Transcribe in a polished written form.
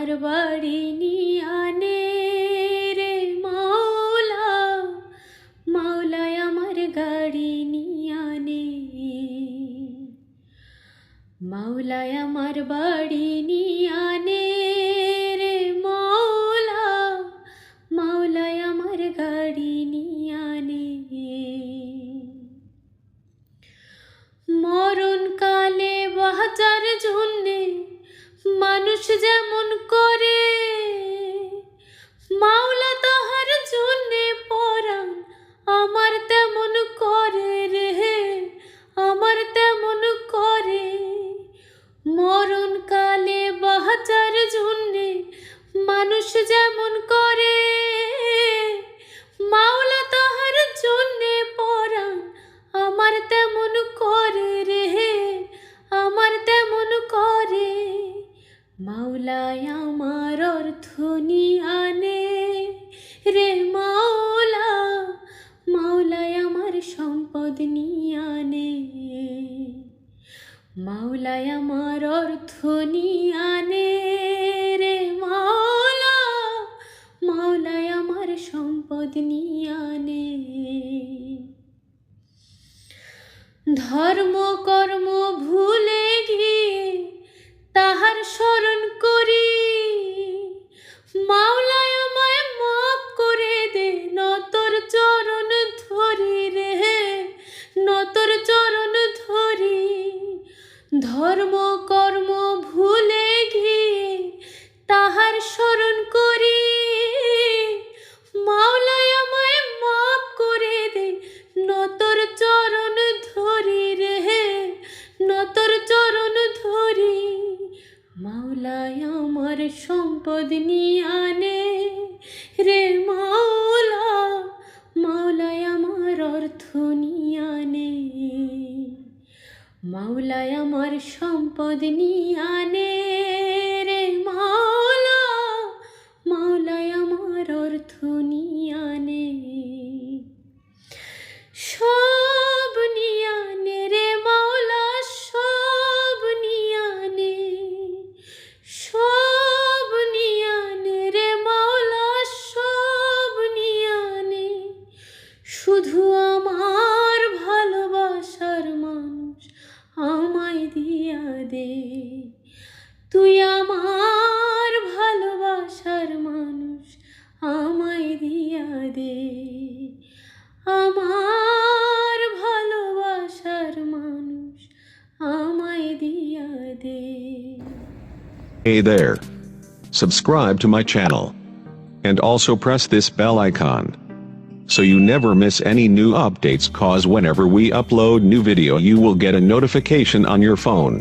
আমার বাড়ি নিয়ে আনে রে মাওলা, মাওলায় আমার গাড়ি নিয়ে আনে, মাওলায় আমার বাড়ি নিয়ে আনে রে মাওলা, মাওলায় আমার গাড়ি নিয়ে আনে। মরণকালে বাঁচার জন্যে মানুষ যেমন করে, মাওলা তাহার জন্যে পরাণ আমার তেমন করে রে, আমার তেমন করে। মরণকালে বাঁচার জন্যে মানুষ যেমন করে, মাওলা তাহার জন্যে পরাণ আমার তেমন করে রে, আমার তেমন করে। মাওলায় আমার অর্থ নিয়ে আনে রে মাওলা, মাওলায় আমার সম্পদ নিয়ে আনে, মাওলায় আমার অর্থ নিয়ে আনে রে মাওলা, মাওলায় আমার সম্পদ নিয়ে আনে। ধর্ম কর্ম ভুলে গিয়ে তাহার স্মরণ করি, মাওলায় আমায় মাফ করে দে, নতর চরণ ধরি রে, নতর চরণ ধরি। ধর্ম কর্ম ভুলে গিয়ে তাহার স্মরণ করি, মাওলায় আমায় মাফ করে দে, নতর চরণ ধরি রে, নতর চরণ ধরি। মাওলায় আমার সম্পদ নিয়ে আনে রে মাওলা, মাওলায় আমার অর্থ নিয়ে আনে, মাওলায় আমার সম্পদ নিয়ে আনে রে মাওলা, মাওলায় আমার অর্থ নিয়ে আনে। সব নিয়ে আনে রে মাওলা, সব নিয়ে আনে, সব নিয়ে আনে রে মাওলা, সব নিয়ে আনে। শুধু আমার ভালোবাসার মানুষ আমায় দিয়া দে, তুই আমার ভালোবাসার মানুষ আমায় দিয়া দে, আমার ভালোবাসার মানুষ আমায় দিয়া দে। Hey there. Subscribe to my channel. And also press this bell icon, so you never miss any new updates, cause whenever we upload new video you will get a notification on your phone.